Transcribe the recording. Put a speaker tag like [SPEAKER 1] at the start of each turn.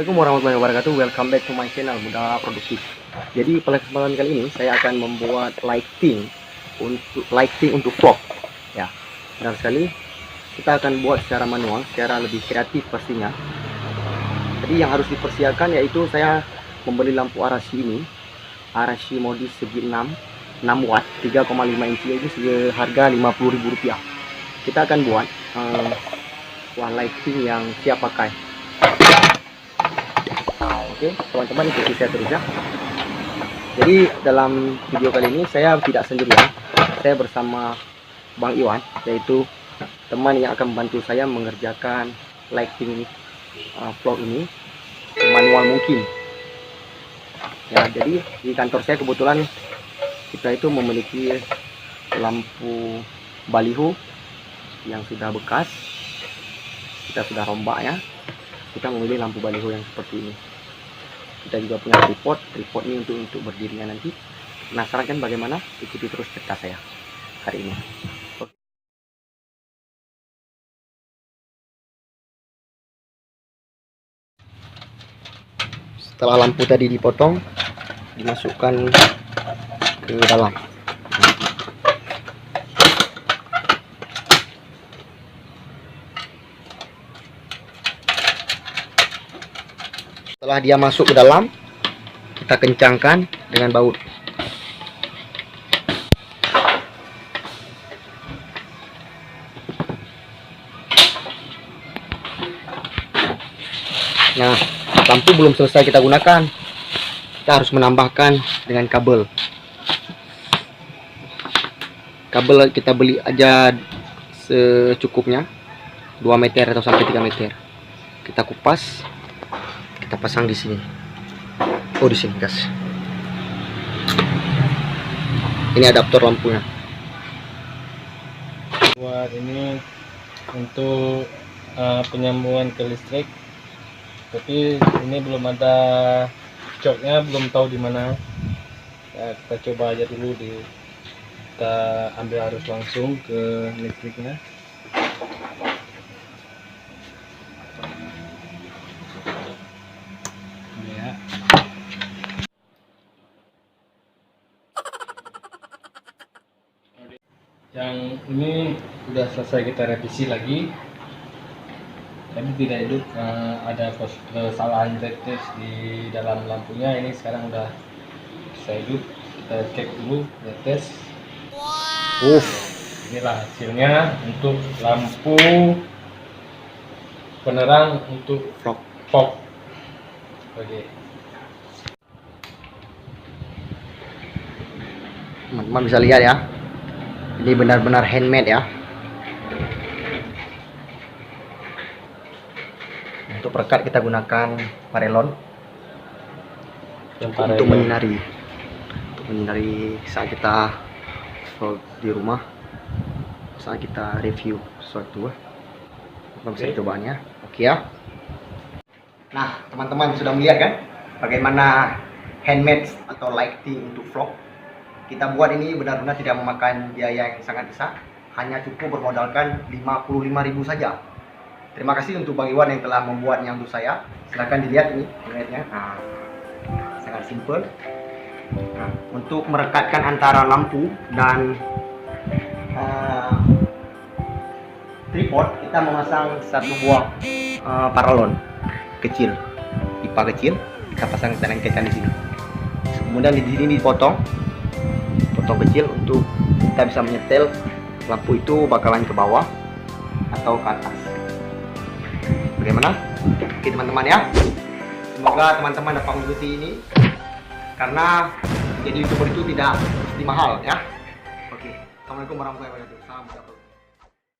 [SPEAKER 1] Assalamualaikum warahmatullahi wabarakatuh. Welcome back to my channel Muda Produktif. Jadi pada kesempatan kali ini saya akan membuat lighting untuk vlog. Ya, benar sekali. Kita akan buat secara manual, secara lebih kreatif pastinya. Jadi yang harus dipersiapkan yaitu saya membeli lampu Arashi ini, Arashi modis segi 6 watt 3,5 inci itu seharga Rp50.000. Kita akan buat lighting yang siap pakai. Oke, teman-teman ikuti saya terus ya. Jadi dalam video kali ini saya tidak sendirian, saya bersama Bang Iwan, yaitu teman yang akan membantu saya mengerjakan lighting vlog ini semanual mungkin. Ya, jadi di kantor saya kebetulan kita itu memiliki lampu baliho yang sudah bekas, kita sudah rombak ya. Kita memilih lampu baliho yang seperti ini. Kita juga punya tripod ini untuk berdirinya nanti. Penasaran kan bagaimana? Ikuti terus cerita saya hari ini. Oke. Setelah lampu tadi dipotong, dimasukkan ke dalam. Setelah dia masuk ke dalam, kita kencangkan dengan baut. Nah, lampu belum selesai kita gunakan. Kita harus menambahkan dengan kabel. Kabel kita beli aja secukupnya, 2 meter atau sampai 3 meter. Kita kupas. Kita pasang di sini. Oh, di sini, guys. Ini adaptor lampunya.
[SPEAKER 2] Buat ini untuk penyambungan ke listrik, tapi ini belum ada coknya, belum tahu di mana. Ya, kita coba aja dulu kita ambil arus langsung ke listriknya. Yang ini sudah selesai kita revisi lagi, tapi tidak hidup, ada kesalahan retest di dalam lampunya. Ini sekarang udah bisa hidup. Kita cek dulu retest. Inilah hasilnya untuk lampu penerang untuk fog. Oke.
[SPEAKER 1] Teman-teman bisa lihat ya. Ini benar-benar handmade ya. Untuk perekat kita gunakan parelon untuk menyinari saat kita di rumah, saat kita review sesuatu. Bisa cobaannya. Oke ya. Nah, teman-teman sudah melihat kan bagaimana handmade atau lighting untuk vlog. Kita buat ini benar-benar tidak memakan biaya yang sangat besar, hanya cukup bermodalkan Rp55.000 saja. Terima kasih untuk Bang Iwan yang telah membuatnya untuk saya. Silahkan dilihat ini lihatnya. Nah, sangat simple. Nah, untuk merekatkan antara lampu dan tripod, kita memasang satu buah paralon kecil, pipa kecil. Kita pasang dan kaitkan di sini. Kemudian di sini dipotong kecil untuk kita bisa menyetel lampu itu bakalan ke bawah atau ke atas. Bagaimana? Oke teman-teman ya. Semoga teman-teman dapat mengikuti ini, karena jadi YouTuber itu tidak mesti mahal ya. Oke. Assalamualaikum warahmatullahi wabarakatuh. Salam.